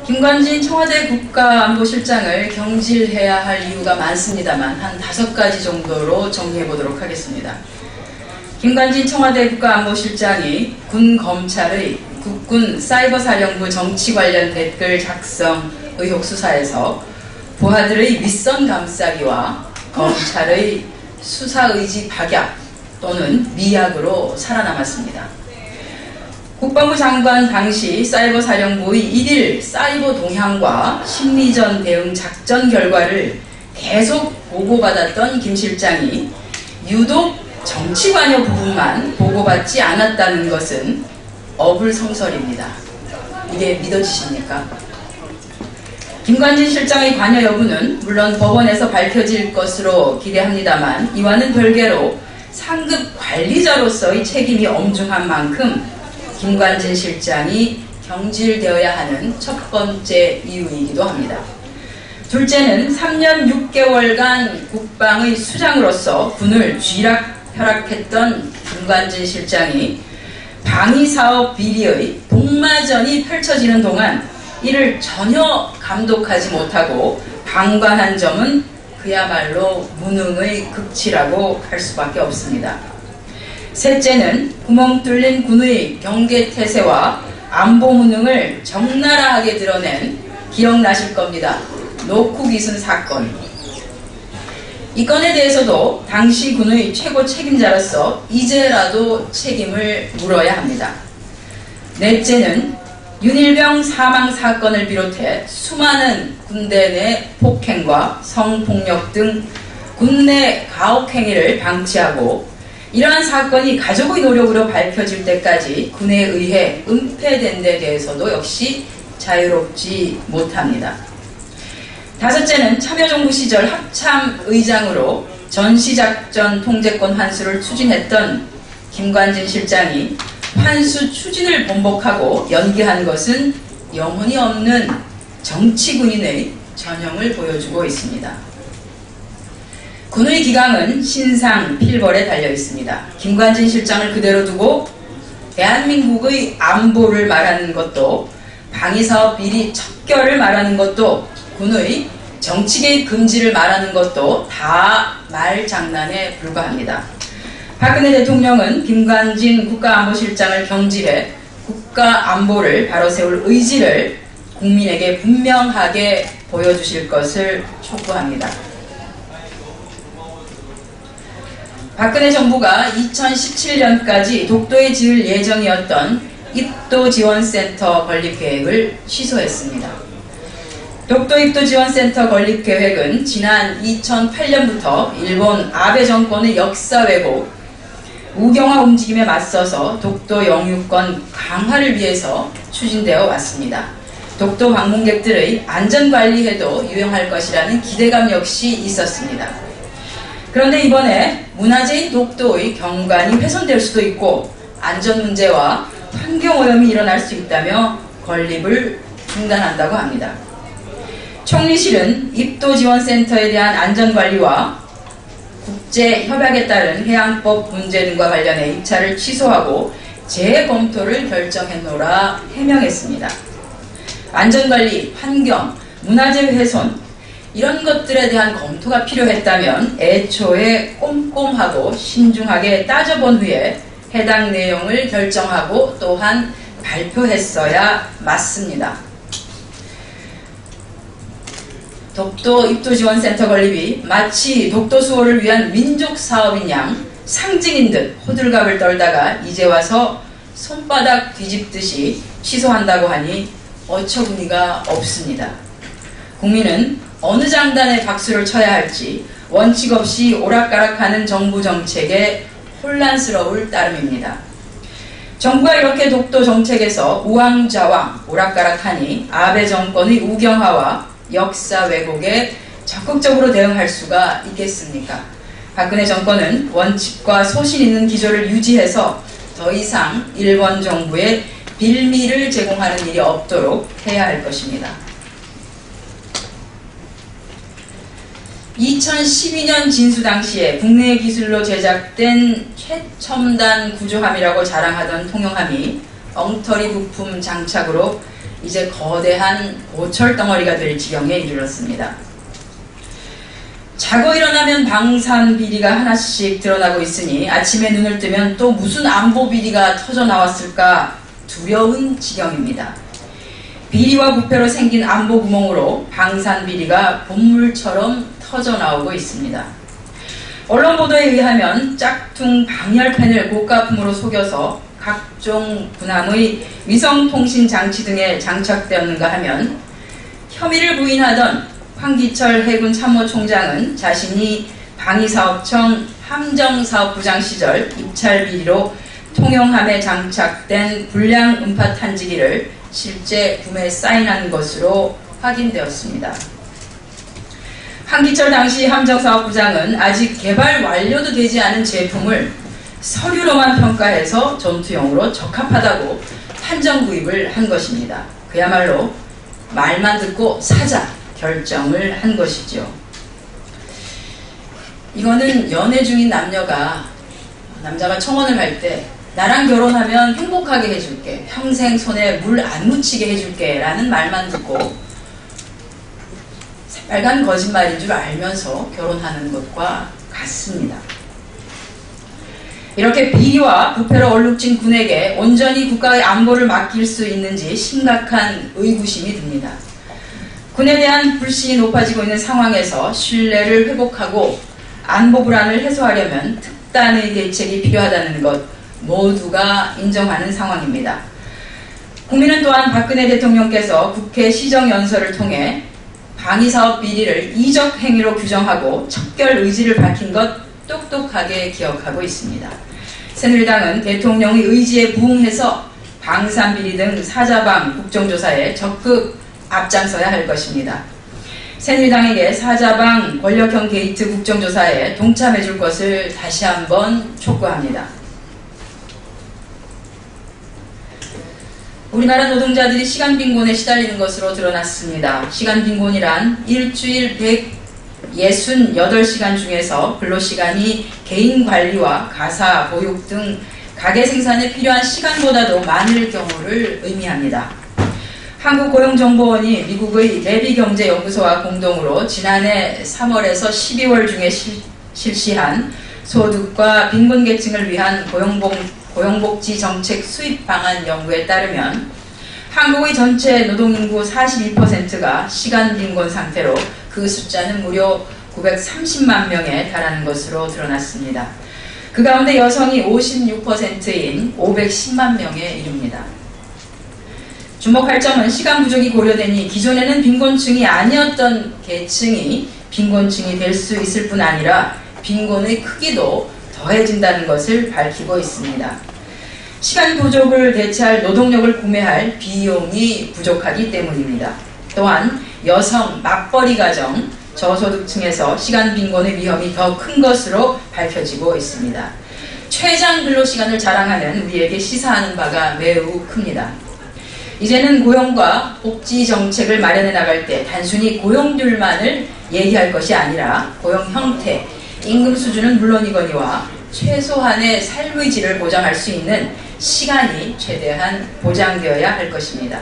김관진 청와대 국가안보실장을 경질해야 할 이유가 많습니다만 한 5가지 정도로 정리해 보도록 하겠습니다. 김관진 청와대 국가안보실장이 군 검찰의 국군 사이버사령부 정치 관련 댓글 작성 의혹 수사에서 부하들의 윗선 감싸기와 검찰의 수사의지 박약 또는 미약으로 살아남았습니다. 국방부 장관 당시 사이버사령부의 1일 사이버 동향과 심리전 대응 작전 결과를 계속 보고받았던 김 실장이 유독 정치 관여 부분만 보고받지 않았다는 것은 어불성설입니다. 이게 믿어지십니까? 김관진 실장의 관여 여부는 물론 법원에서 밝혀질 것으로 기대합니다만 이와는 별개로 상급 관리자로서의 책임이 엄중한 만큼 김관진 실장이 경질되어야 하는 첫 번째 이유이기도 합니다. 둘째는 3년 6개월간 국방의 수장으로서 군을 쥐락펴락했던 김관진 실장이 방위사업 비리의 복마전이 펼쳐지는 동안 이를 전혀 감독하지 못하고 방관한 점은 그야말로 무능의 극치라고 할 수밖에 없습니다. 셋째는 구멍 뚫린 군의 경계태세와 안보 무능을 적나라하게 드러낸 기억나실 겁니다. 노쿠기순 사건. 이 건에 대해서도 당시 군의 최고 책임자로서 이제라도 책임을 물어야 합니다. 넷째는 윤일병 사망 사건을 비롯해 수많은 군대 내 폭행과 성폭력 등 군내 가혹행위를 방치하고 이러한 사건이 가족의 노력으로 밝혀질 때까지 군에 의해 은폐된 데 대해서도 역시 자유롭지 못합니다. 다섯째는 참여정부 시절 합참의장으로 전시작전 통제권 환수를 추진했던 김관진 실장이 환수 추진을 번복하고 연기한 것은 영혼이 없는 정치군인의 전형을 보여주고 있습니다. 군의 기강은 신상 필벌에 달려 있습니다. 김관진 실장을 그대로 두고 대한민국의 안보를 말하는 것도 방위사업 비리 척결을 말하는 것도 군의 정치개입 금지를 말하는 것도 다 말장난에 불과합니다. 박근혜 대통령은 김관진 국가안보실장을 경질해 국가안보를 바로 세울 의지를 국민에게 분명하게 보여주실 것을 촉구합니다. 박근혜 정부가 2017년까지 독도에 지을 예정이었던 입도지원센터 건립계획을 취소했습니다. 독도 입도지원센터 건립계획은 지난 2008년부터 일본 아베 정권의 역사 왜곡, 우경화 움직임에 맞서서 독도 영유권 강화를 위해서 추진되어 왔습니다. 독도 방문객들의 안전관리에도 유용할 것이라는 기대감 역시 있었습니다. 그런데 이번에 문화재인 독도의 경관이 훼손될 수도 있고 안전 문제와 환경오염이 일어날 수 있다며 건립을 중단한다고 합니다. 총리실은 입도지원센터에 대한 안전관리와 국제협약에 따른 해양법 문제 등과 관련해 입찰을 취소하고 재검토를 결정해놓으라 해명했습니다. 안전관리, 환경, 문화재 훼손 이런 것들에 대한 검토가 필요했다면 애초에 꼼꼼하고 신중하게 따져본 후에 해당 내용을 결정하고 또한 발표했어야 맞습니다. 독도 입도지원센터 건립이 마치 독도 수호를 위한 민족사업인 양 상징인 듯 호들갑을 떨다가 이제 와서 손바닥 뒤집듯이 취소한다고 하니 어처구니가 없습니다. 국민은 어느 장단에 박수를 쳐야 할지 원칙 없이 오락가락하는 정부 정책에 혼란스러울 따름입니다. 정부가 이렇게 독도 정책에서 우왕좌왕 오락가락하니 아베 정권의 우경화와 역사 왜곡에 적극적으로 대응할 수가 있겠습니까? 박근혜 정권은 원칙과 소신 있는 기조를 유지해서 더 이상 일본 정부에 빌미를 제공하는 일이 없도록 해야 할 것입니다. 2012년 진수 당시에 국내 기술로 제작된 최첨단 구조함이라고 자랑하던 통영함이 엉터리 부품 장착으로 이제 거대한 고철 덩어리가 될 지경에 이르렀습니다. 자고 일어나면 방산 비리가 하나씩 드러나고 있으니 아침에 눈을 뜨면 또 무슨 안보 비리가 터져 나왔을까 두려운 지경입니다. 비리와 부패로 생긴 안보 구멍으로 방산 비리가 본물처럼 터져 나오고 있습니다. 언론 보도에 의하면 짝퉁 방열펜을 고가품으로 속여서 각종 군함의 위성통신 장치 등에 장착되었는가 하면 혐의를 부인하던 황기철 해군 참모총장은 자신이 방위사업청 함정사업부장 시절 입찰 비리로 통용함에 장착된 불량 음파 탄지기를 실제 구매 사인한 것으로 확인되었습니다. 황기철 당시 함정사업부장은 아직 개발 완료도 되지 않은 제품을 서류로만 평가해서 전투용으로 적합하다고 판정 구입을 한 것입니다. 그야말로 말만 듣고 사자 결정을 한 것이죠. 이거는 연애 중인 남자가 청혼을 할 때 나랑 결혼하면 행복하게 해줄게, 평생 손에 물 안 묻히게 해줄게 라는 말만 듣고 빨간 거짓말인 줄 알면서 결혼하는 것과 같습니다. 이렇게 비리와 부패로 얼룩진 군에게 온전히 국가의 안보를 맡길 수 있는지 심각한 의구심이 듭니다. 군에 대한 불신이 높아지고 있는 상황에서 신뢰를 회복하고 안보 불안을 해소하려면 특단의 대책이 필요하다는 것 모두가 인정하는 상황입니다. 국민은 또한 박근혜 대통령께서 국회 시정연설을 통해 방위사업 비리를 이적 행위로 규정하고 척결 의지를 밝힌 것 똑똑하게 기억하고 있습니다. 새누리당은 대통령의 의지에 부응해서 방산비리 등 사자방 국정조사에 적극 앞장서야 할 것입니다. 새누리당에게 사자방 권력형 게이트 국정조사에 동참해 줄 것을 다시 한번 촉구합니다. 우리나라 노동자들이 시간빈곤에 시달리는 것으로 드러났습니다. 시간빈곤이란 일주일 168시간 중에서 근로시간이 개인 관리와 가사, 보육 등 가계 생산에 필요한 시간보다도 많을 경우를 의미합니다. 한국고용정보원이 미국의 레비경제연구소와 공동으로 지난해 3월에서 12월 중에 실시한 소득과 빈곤계층을 위한 고용복지 정책 수입 방안 연구에 따르면 한국의 전체 노동인구 42%가 시간빈곤 상태로 그 숫자는 무려 930만 명에 달하는 것으로 드러났습니다. 그 가운데 여성이 56%인 510만 명에 이릅니다. 주목할 점은 시간 부족이 고려되니 기존에는 빈곤층이 아니었던 계층이 빈곤층이 될 수 있을 뿐 아니라 빈곤의 크기도 더해진다는 것을 밝히고 있습니다. 시간 부족을 대체할 노동력을 구매할 비용이 부족하기 때문입니다. 또한 여성, 맞벌이 가정, 저소득층에서 시간 빈곤의 위험이 더 큰 것으로 밝혀지고 있습니다. 최장 근로시간을 자랑하는 우리에게 시사하는 바가 매우 큽니다. 이제는 고용과 복지 정책을 마련해 나갈 때 단순히 고용률만을 얘기할 것이 아니라 고용 형태, 임금 수준은 물론이거니와 최소한의 삶의 질을 보장할 수 있는 시간이 최대한 보장되어야 할 것입니다.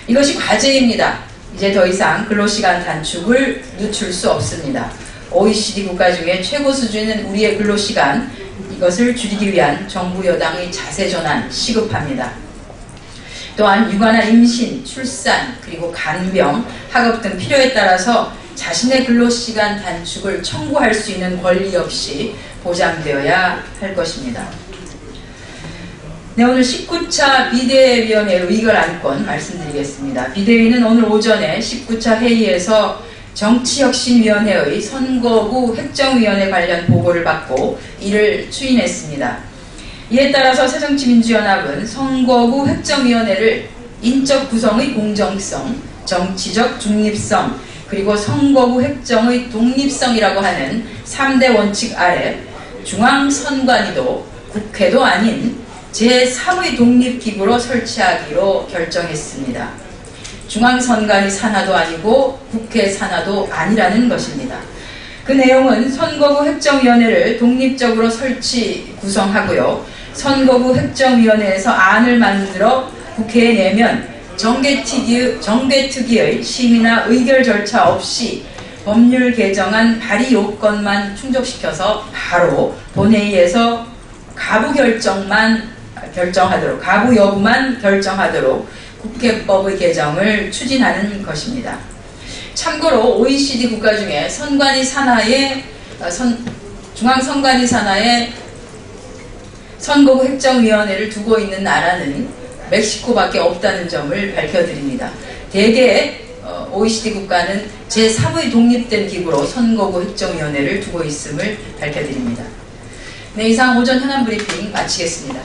이것이 과제입니다. 이제 더 이상 근로시간 단축을 늦출 수 없습니다. OECD 국가 중에 최고 수준인 우리의 근로시간, 이것을 줄이기 위한 정부 여당의 자세 전환 시급합니다. 또한 육아나 임신, 출산, 그리고 간병, 학업 등 필요에 따라서 자신의 근로시간 단축을 청구할 수 있는 권리 역시 보장되어야 할 것입니다. 네, 오늘 19차 비대위원회 의결 안건 말씀드리겠습니다. 비대위는 오늘 오전에 19차 회의에서 정치혁신위원회의 선거구 획정위원회 관련 보고를 받고 이를 추인했습니다. 이에 따라서 새정치민주연합은 선거구 획정위원회를 인적 구성의 공정성, 정치적 중립성, 그리고 선거구 획정의 독립성이라고 하는 3대 원칙 아래 중앙선관위도 국회도 아닌 제3의 독립기구로 설치하기로 결정했습니다. 중앙선관위 산하도 아니고 국회 산하도 아니라는 것입니다. 그 내용은 선거구 획정위원회를 독립적으로 설치 구성하고요. 선거구 획정위원회에서 안을 만들어 국회에 내면 정개특위의 심의나 의결 절차 없이 법률 개정안 발의 요건만 충족시켜서 바로 본회의에서 가부 여부만 결정하도록 국회법의 개정을 추진하는 것입니다. 참고로 OECD 국가 중에 중앙선관위 산하에 선거구 획정위원회를 두고 있는 나라는 멕시코밖에 없다는 점을 밝혀드립니다. 대개 OECD 국가는 제3의 독립된 기구로 선거구 획정위원회를 두고 있음을 밝혀드립니다. 네, 이상 오전 현안 브리핑 마치겠습니다.